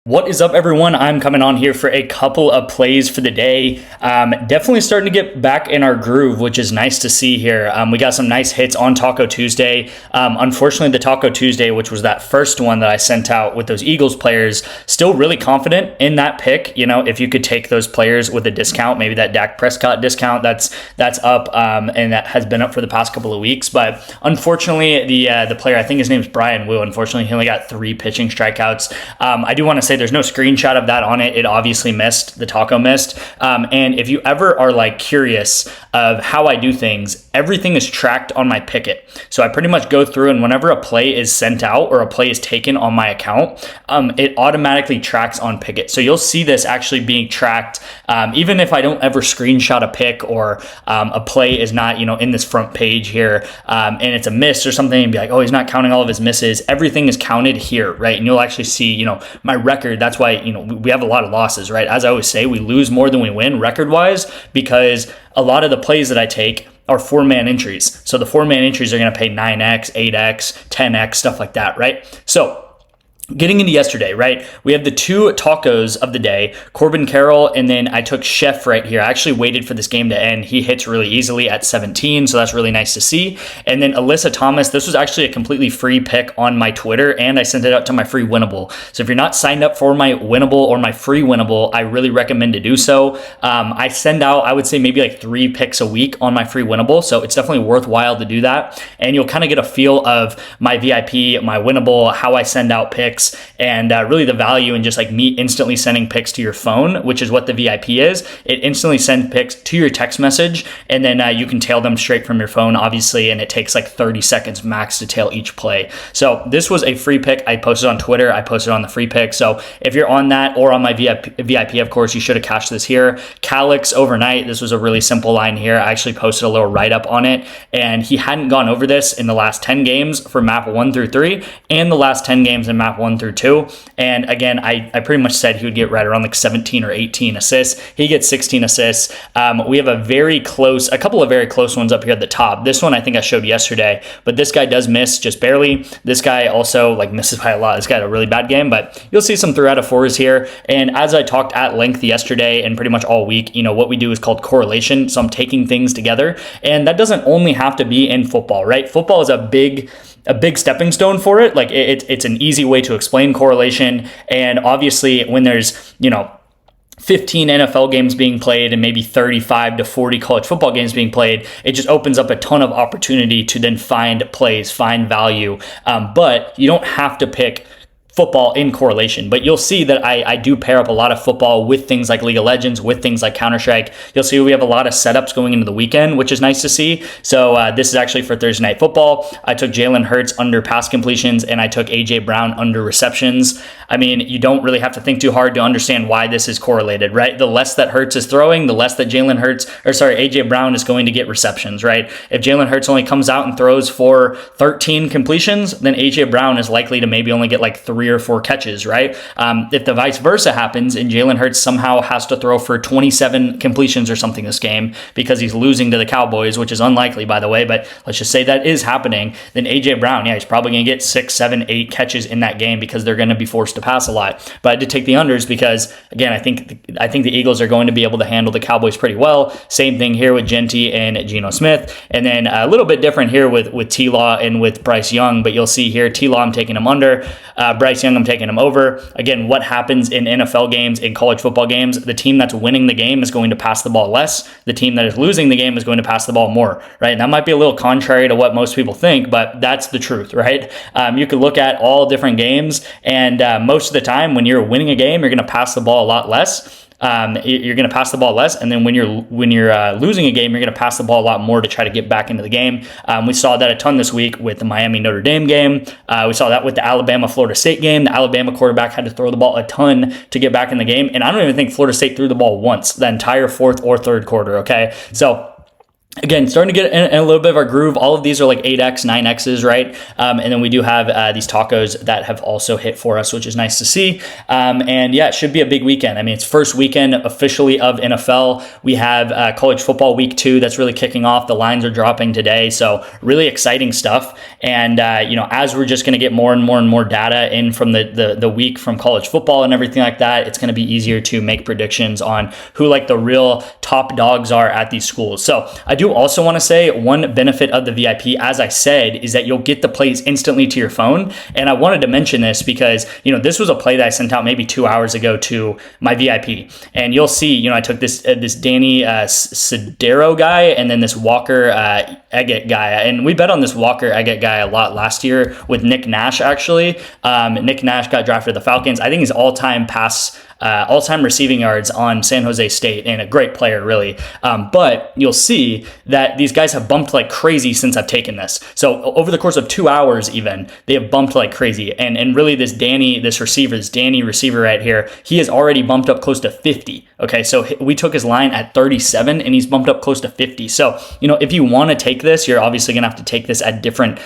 What is up, everyone? I'm coming on here for a couple of plays for the day. Definitely starting to get back in our groove, which is nice to see here. We got some nice hits on Taco Tuesday. Unfortunately, the Taco Tuesday, which was that first one that I sent out with those Eagles players, still really confident in that pick. You know, if you could take those players with a discount, maybe that Dak Prescott discount that's up, and that has been up for the past couple of weeks. But unfortunately, the player, I think his name is Brian Wu. Unfortunately, he only got 3 pitching strikeouts. I do want to say there's no screenshot of that on it. It obviously missed. The Taco missed. And if you ever are like curious of how I do things, everything is tracked on my Pickett. So I pretty much go through, and whenever a play is sent out or a play is taken on my account, it automatically tracks on Pickett. So you'll see this actually being tracked, even if I don't ever screenshot a pick or a play is not, in this front page here, and it's a miss or something, and be like, oh, he's not counting all of his misses. Everything is counted here, right? And you'll actually see, my record. That's why, we have a lot of losses, right? As I always say, we lose more than we win record-wise because a lot of the plays that I take are 4-man entries. So the 4-man entries are going to pay 9x, 8x, 10x, stuff like that, right? So getting into yesterday, right? We have the 2 tacos of the day, Corbin Carroll, and then I took Chef right here. I actually waited for this game to end. He hits really easily at 17, so that's really nice to see. And then Alyssa Thomas, this was actually a completely free pick on my Twitter, and I sent it out to my free winnable. So if you're not signed up for my winnable or my free winnable, I really recommend to do so. I send out, I would say maybe like 3 picks a week on my free winnable, so it's definitely worthwhile to do that. And you'll kind of get a feel of my VIP, my winnable, how I send out picks, and really the value in just like me instantly sending picks to your phone, which is what the VIP is. It instantly sends picks to your text message, and then you can tail them straight from your phone, obviously, and it takes like 30 seconds max to tail each play. So this was a free pick. I posted on Twitter. I posted on the free pick. So if you're on that or on my VIP, of course, you should have cashed this here. Calix overnight, this was a really simple line here. I actually posted a little write-up on it, and he hadn't gone over this in the last 10 games for map 1 through 3 and the last 10 games in map 1 through 2. And again, I pretty much said he would get right around like 17 or 18 assists. He gets 16 assists. We have a couple of very close ones up here at the top. This one I think I showed yesterday, but this guy does miss just barely. This guy also like misses by a lot. This guy had a really bad game, but you'll see some 3 out of 4s here. And as I talked at length yesterday and pretty much all week, what we do is called correlation. So I'm taking things together, and that doesn't only have to be in football, right? Football is a big stepping stone for it. Like it's an easy way to explain correlation. And obviously when there's, 15 NFL games being played and maybe 35 to 40 college football games being played, it just opens up a ton of opportunity to then find plays, find value. But you don't have to pick football in correlation, but you'll see that I do pair up a lot of football with things like League of Legends, with things like Counter-Strike. You'll see we have a lot of setups going into the weekend, which is nice to see. So this is actually for Thursday Night Football. I took Jalen Hurts under pass completions, and I took AJ Brown under receptions. I mean, you don't really have to think too hard to understand why this is correlated, right? The less that Hurts is throwing, the less that AJ Brown is going to get receptions, right? If Jalen Hurts only comes out and throws for 13 completions, then AJ Brown is likely to maybe only get like 3 or 4 catches, right? If the vice versa happens and Jalen Hurts somehow has to throw for 27 completions or something this game because he's losing to the Cowboys, which is unlikely, by the way, but let's just say that is happening, then AJ Brown, he's probably going to get 6, 7, 8 catches in that game because they're going to be forced to pass a lot. But I did take the unders because, again, I think the Eagles are going to be able to handle the Cowboys pretty well. Same thing here with Genty and Geno Smith. And then a little bit different here with T-Law and with Bryce Young, but you'll see here, T-Law I'm taking him under, Bryce Young I'm taking him over. Again, what happens in NFL games, in college football games, the team that's winning the game is going to pass the ball less. The team that is losing the game is going to pass the ball more, right? And that might be a little contrary to what most people think, but that's the truth, right? You could look at all different games, and most of the time when you're winning a game, you're going to pass the ball a lot less. You're going to pass the ball less, and then when you're losing a game, you're going to pass the ball a lot more to try to get back into the game. We saw that a ton this week with the Miami Notre Dame game. We saw that with the Alabama Florida State game. The Alabama quarterback had to throw the ball a ton to get back in the game, and I don't even think Florida State threw the ball once the entire fourth or third quarter. Okay, so Again, starting to get in a little bit of our groove. All of these are like 8x, 9x's, right? And then we do have these tacos that have also hit for us, which is nice to see. And yeah, it should be a big weekend. I mean, it's first weekend officially of NFL. We have college football week 2 that's really kicking off. The lines are dropping today, so really exciting stuff. And as we're just going to get more and more data in from the week from college football and everything like that, it's going to be easier to make predictions on who like the real top dogs are at these schools. So I do also want to say one benefit of the VIP, as I said, is that you'll get the plays instantly to your phone. And I wanted to mention this because, this was a play that I sent out maybe 2 hours ago to my VIP. And you'll see, I took this Danny Sedero guy and then this Walker Eggett guy. And we bet on this Walker Eggett guy a lot last year with Nick Nash, actually. Nick Nash got drafted to the Falcons. I think he's all-time receiving yards on San Jose State, and a great player, really. But you'll see that these guys have bumped like crazy since I've taken this. So over the course of 2 hours even, they have bumped like crazy. And really this Danny receiver right here, he has already bumped up close to 50. Okay, so we took his line at 37 and he's bumped up close to 50. So, if you want to take this, you're obviously going to have to take this at different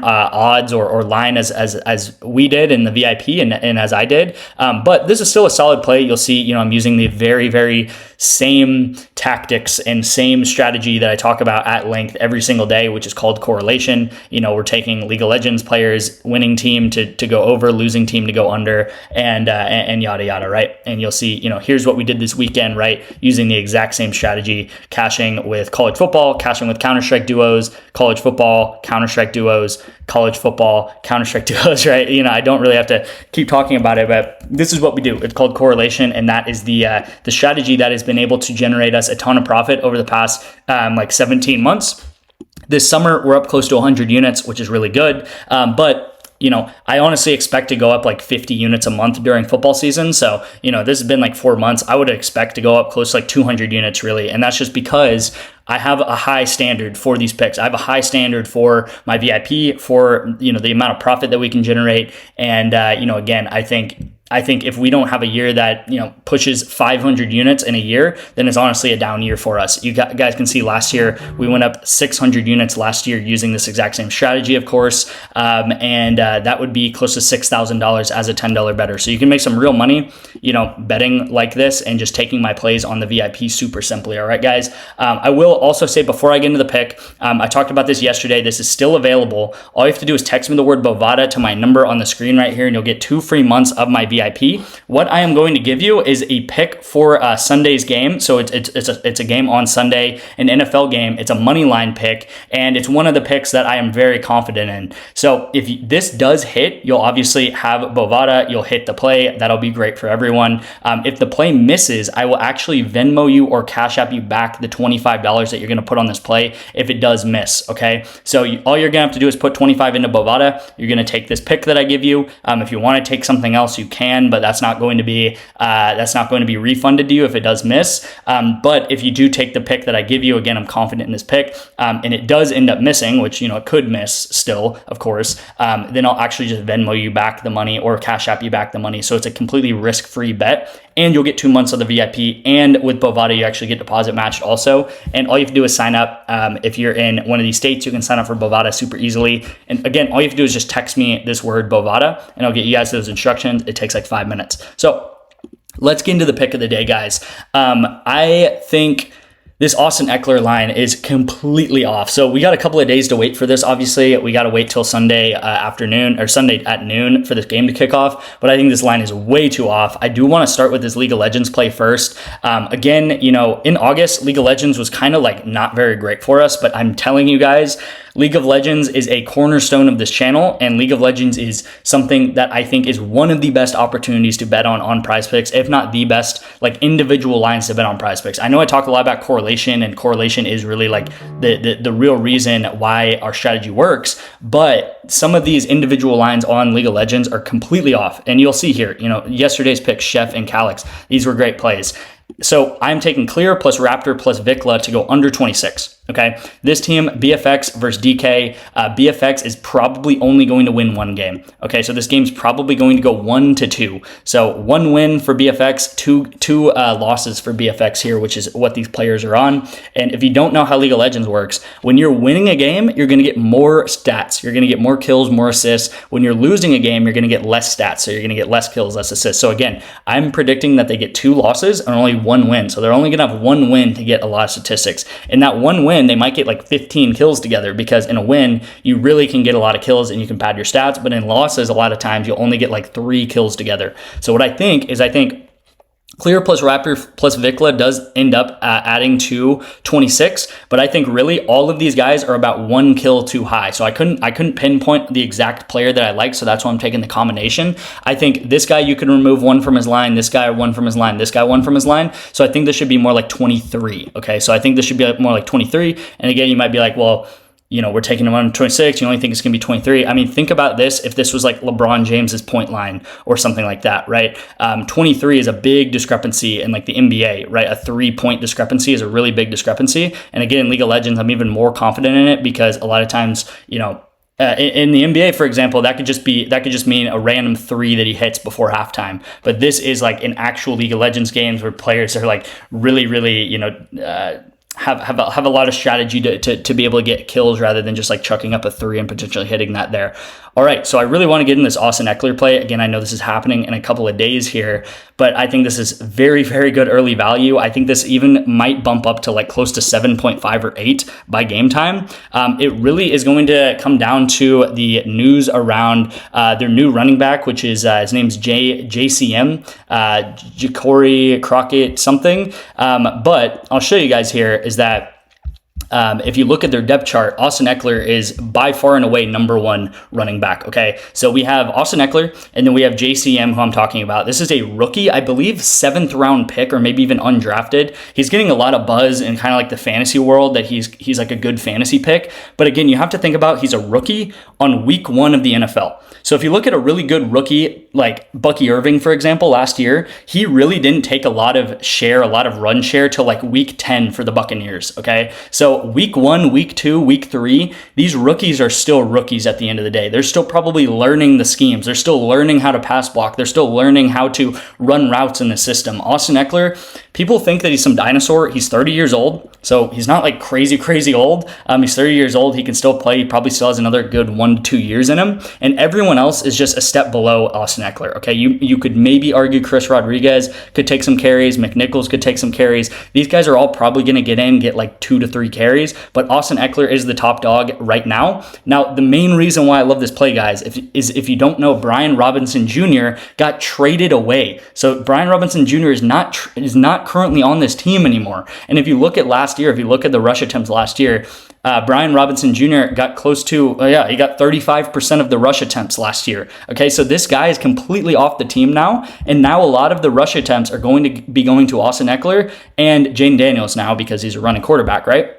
odds or line as we did in the VIP and as I did. But this is still a solid play. You'll see, I'm using the very, very same tactics and same strategy that I talk about at length every single day, which is called correlation. We're taking League of Legends players, winning team to go over, losing team to go under, and yada, yada, right? And you'll see, here's what we did this weekend, right? Using the exact same strategy, cashing with college football, cashing with Counter-Strike duos, college football, Counter-Strike duos, college football, Counter-Strike duos, right? I don't really have to keep talking about it, but this is what we do. It's called correlation, and that is the strategy that has been able to generate us a ton of profit over the past 17 months. This summer, we're up close to 100 units, which is really good. But I honestly expect to go up like 50 units a month during football season. So, this has been like 4 months. I would expect to go up close to like 200 units really. And that's just because I have a high standard for these picks. I have a high standard for my VIP, for, the amount of profit that we can generate. And, again, I think if we don't have a year that, pushes 500 units in a year, then it's honestly a down year for us. You guys can see last year, we went up 600 units last year using this exact same strategy, of course. And that would be close to $6,000 as a $10 better. So you can make some real money, betting like this and just taking my plays on the VIP super simply. All right, guys. I will also say before I get into the pick, I talked about this yesterday. This is still available. All you have to do is text me the word BOVADA to my number on the screen right here, and you'll get 2 free months of my VIP. What I am going to give you is a pick for Sunday's game. So it's a game on Sunday, an NFL game. It's a money line pick, and it's one of the picks that I am very confident in. So if this does hit, you'll obviously have BOVADA. You'll hit the play. That'll be great for everyone. If the play misses, I will actually Venmo you or Cash App you back the $25 that you're going to put on this play if it does miss. Okay, so all you're going to have to do is put 25 into BOVADA. You're going to take this pick that I give you. If you want to take something else, you can, but that's not going to be refunded to you if it does miss. But if you do take the pick that I give you, again, I'm confident in this pick, and it does end up missing, which it could miss still, of course. Then I'll actually just Venmo you back the money or Cash App you back the money. So it's a completely risk-free bet, and you'll get 2 months of the VIP. And with BOVADA, you actually get deposit matched also. And all you have to do is sign up. If you're in one of these states, you can sign up for BOVADA super easily. And again, all you have to do is just text me this word BOVADA, and I'll get you guys those instructions. It takes like 5 minutes. So let's get into the pick of the day, guys. I think this Austin Eckler line is completely off. So we got a couple of days to wait for this. Obviously, we got to wait till Sunday afternoon or Sunday at noon for this game to kick off. But I think this line is way too off. I do want to start with this League of Legends play first. Again, in August, League of Legends was kind of like not very great for us. But I'm telling you guys, League of Legends is a cornerstone of this channel, and League of Legends is something that I think is one of the best opportunities to bet on PrizePicks, if not the best, like individual lines to bet on PrizePicks. I know I talk a lot about correlation, and correlation is really like the real reason why our strategy works, but some of these individual lines on League of Legends are completely off, and you'll see here, yesterday's pick, Chef and Calyx, these were great plays. So I'm taking Clear plus Raptor plus Vikla to go under 26. Okay, this team, BFX versus DK. BFX is probably only going to win one game. Okay, so this game's probably going to go 1-2. So one win for BFX, two losses for BFX here, which is what these players are on. And if you don't know how League of Legends works, when you're winning a game, you're going to get more stats. You're going to get more kills, more assists. When you're losing a game, you're going to get less stats. So you're going to get less kills, less assists. So again, I'm predicting that they get 2 losses and only 1 win. So they're only going to have 1 win to get a lot of statistics. And that 1 win, they might get like 15 kills together, because in a win, you really can get a lot of kills and you can pad your stats. But in losses, a lot of times you'll only get like 3 kills together. So what I think is, Clear plus Raptor plus Vikla does end up adding to 26, but I think really all of these guys are about 1 kill too high. So I couldn't pinpoint the exact player that I like, so that's why I'm taking the combination. I think this guy, you can remove 1 from his line, this guy 1 from his line, this guy 1 from his line. So I think this should be more like 23. Okay, so I think this should be more like 23. And again, you might be like, well, you know, we're taking him on 26. You only think it's going to be 23. I mean, think about this. If this was like LeBron James's point line or something like that, right? 23 is a big discrepancy in like the NBA, right? A 3-point discrepancy is a really big discrepancy. And again, in League of Legends, I'm even more confident in it, because a lot of times, you know, in the NBA, for example, that could just mean a random 3 that he hits before halftime. But this is like an actual League of Legends games where players are like really, you know, have a lot of strategy to be able to get kills, rather than just like chucking up a 3 and potentially hitting that there. All right, so I really want to get in this Austin Eckler play. Again, I know this is happening in a couple of days here, but I think this is very, very good early value. I think this even might bump up to like close to 7.5 or 8 by game time. It really is going to come down to the news around their new running back, which is his name's JCM, Ja'Cory Crockett something. But I'll show you guys here is that if you look at their depth chart, Austin Eckler is by far and away number 1 running back. Okay, so we have Austin Eckler, and then we have JCM, who I'm talking about. This is a rookie, I believe 7th round pick, or maybe even undrafted. He's getting a lot of buzz in kind of like the fantasy world, that he's like a good fantasy pick. But again, you have to think about, he's a rookie on week 1 of the NFL. So if you look at a really good rookie like Bucky Irving, for example, last year, he really didn't take a lot of run share till like week 10 for the Buccaneers. Okay, so week 1, week 2, week 3, these rookies are still rookies at the end of the day. They're still probably learning the schemes. They're still learning how to pass block. They're still learning how to run routes in the system. Austin Eckler, people think that he's some dinosaur. He's 30 years old, so he's not like crazy old. He's 30 years old. He can still play. He probably still has another good 1 to 2 years in him. And everyone else is just a step below Austin Eckler. Okay, you could maybe argue Chris Rodriguez could take some carries. McNichols could take some carries. These guys are all probably going to get like 2 to 3 carries. But Austin Eckler is the top dog right now. Now, the main reason why I love this play, guys, is if you don't know, Brian Robinson Jr. got traded away. So Brian Robinson Jr. is not currently on this team anymore. And if you look at last year, if you look at the rush attempts last year, Brian Robinson Jr. got close to, he got 35% of the rush attempts last year. Okay, so this guy is completely off the team now, and now a lot of the rush attempts are going to be going to Austin Eckler and Jaden Daniels now, because he's a running quarterback, right?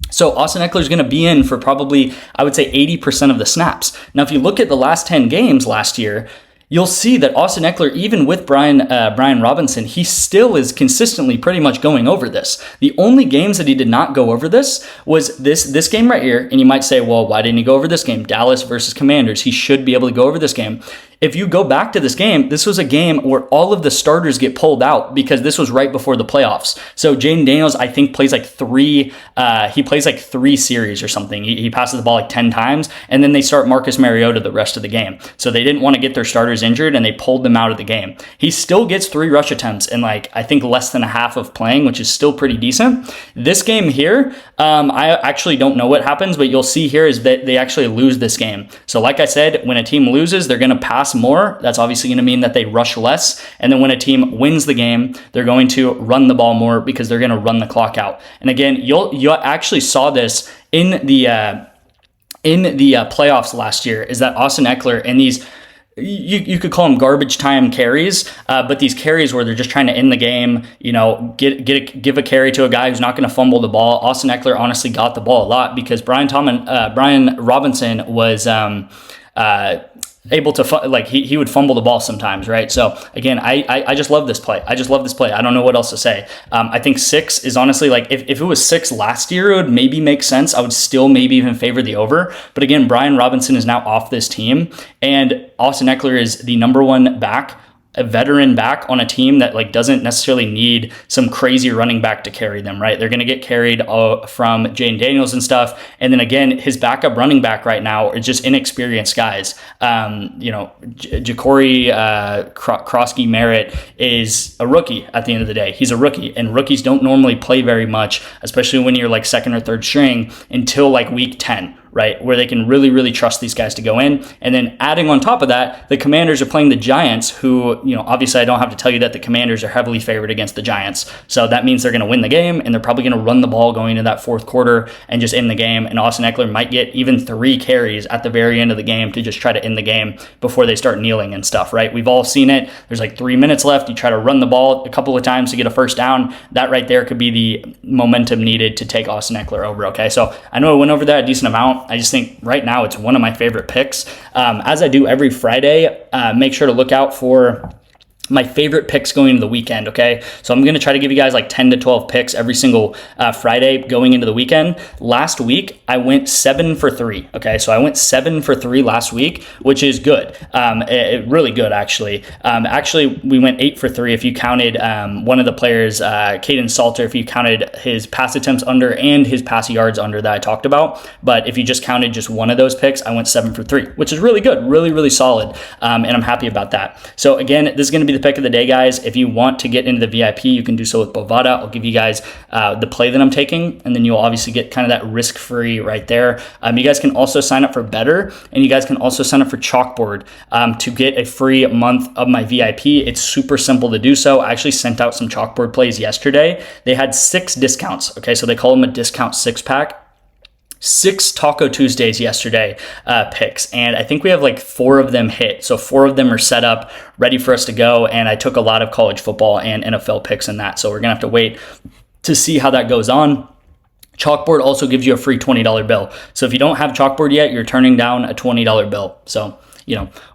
So Austin Eckler is going to be in for probably, I would say, 80% of the snaps. Now, if you look at the last 10 games last year, you'll see that Austin Eckler, even with Brian Robinson, he still is consistently pretty much going over this. The only games that he did not go over this was this game right here. And you might say, well, why didn't he go over this game? Dallas versus Commanders. He should be able to go over this game. If you go back to this game, this was a game where all of the starters get pulled out, because this was right before the playoffs. So Jaden Daniels, I think, plays like 3 series or something. He passes the ball like 10 times, and then they start Marcus Mariota the rest of the game. So they didn't want to get their starters injured, and they pulled them out of the game. He still gets 3 rush attempts in like, I think, less than a half of playing, which is still pretty decent. This game here, I actually don't know what happens, but you'll see here is that they actually lose this game. So like I said, when a team loses, they're going to pass more. That's obviously going to mean that they rush less. And then when a team wins the game, they're going to run the ball more, because they're going to run the clock out. And again, you actually saw this in the playoffs last year, is that Austin Eckler and these, you could call them garbage time carries, but these carries where they're just trying to end the game, give a carry to a guy who's not going to fumble the ball. Austin Eckler honestly got the ball a lot, because Brian Robinson was able to like he would fumble the ball sometimes, right? So again, I just love this play. I just love this play. I don't know what else to say. I think 6 is honestly, like, if it was 6 last year, it would maybe make sense. I would still maybe even favor the over. But again, Brian Robinson is now off this team, and Austin Eckler is the #1 back, a veteran back on a team that like doesn't necessarily need some crazy running back to carry them, right? They're going to get carried from Jane Daniels and stuff. And then again, his backup running back right now are just inexperienced guys. Ja'Cory Krosky Merritt is a rookie at the end of the day. He's a rookie, and rookies don't normally play very much, especially when you're like second or third string, until like week 10. Right, where they can really, really trust these guys to go in. And then adding on top of that, the Commanders are playing the Giants, who, obviously I don't have to tell you that the Commanders are heavily favored against the Giants. So that means they're going to win the game, and they're probably going to run the ball going into that fourth quarter and just end the game. And Austin Eckler might get even 3 carries at the very end of the game to just try to end the game before they start kneeling and stuff, right? We've all seen it. There's like 3 minutes left. You try to run the ball a couple of times to get a first down. That right there could be the momentum needed to take Austin Eckler over, okay? So I know I went over that a decent amount. I just think right now it's one of my favorite picks. As I do every Friday, make sure to look out for my favorite picks going into the weekend, okay? So I'm going to try to give you guys like 10 to 12 picks every single Friday going into the weekend. Last week, I went 7 for 3, okay? So I went 7 for 3 last week, which is good. Really good, actually. Actually, we went 8 for 3 if you counted one of the players, Caden Salter, if you counted his pass attempts under and his pass yards under that I talked about. But if you just counted just one of those picks, I went 7 for 3, which is really good, really, really solid. And I'm happy about that. So again, this is going to be the pick of the day, guys. If you want to get into the VIP, you can do so with Bovada. I'll give you guys the play that I'm taking, and then you'll obviously get kind of that risk-free right there. You guys can also sign up for Better, and you guys can also sign up for Chalkboard to get a free month of my VIP. It's super simple to do so. I actually sent out some Chalkboard plays yesterday. They had 6 discounts, okay? So they call them a discount 6-pack. 6 Taco Tuesdays yesterday picks, and I think we have like 4 of them hit. So 4 of them are set up, ready for us to go, and I took a lot of college football and NFL picks in that. So we're going to have to wait to see how that goes on. Chalkboard also gives you a free $20 bill. So if you don't have Chalkboard yet, you're turning down a $20 bill. So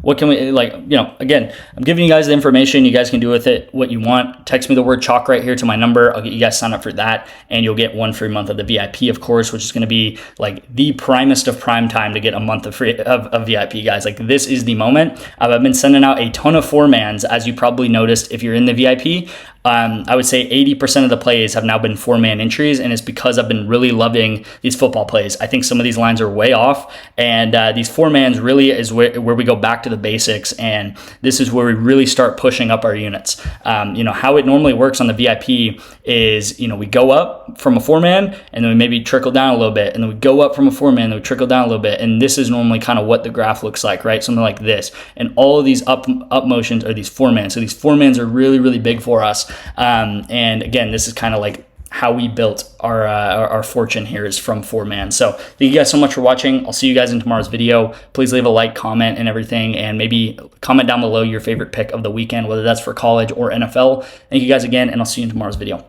what can we, again, I'm giving you guys the information. You guys can do with it what you want. Text me the word chalk right here to my number. I'll get you guys signed up for that, and you'll get 1 free month of the VIP, of course, which is going to be like the primest of prime time to get a month of free of VIP, guys. Like, this is the moment. I've been sending out a ton of 4-mans, as you probably noticed if you're in the VIP. I would say 80% of the plays have now been 4-man entries, and it's because I've been really loving these football plays. I think some of these lines are way off, and these 4-mans really is where we go back to the basics, and this is where we really start pushing up our units. How it normally works on the VIP is, we go up from a 4-man, and then we maybe trickle down a little bit, and then we go up from a 4-man, and then we trickle down a little bit, and this is normally kind of what the graph looks like, right? Something like this, and all of these up motions are these 4-mans. So these 4-mans are really, really big for us. And again, this is kind of like how we built our fortune here, is from 4-man. So thank you guys so much for watching. I'll see you guys in tomorrow's video. Please leave a like, comment, and everything, and maybe comment down below your favorite pick of the weekend, whether that's for college or NFL. Thank you guys again, and I'll see you in tomorrow's video.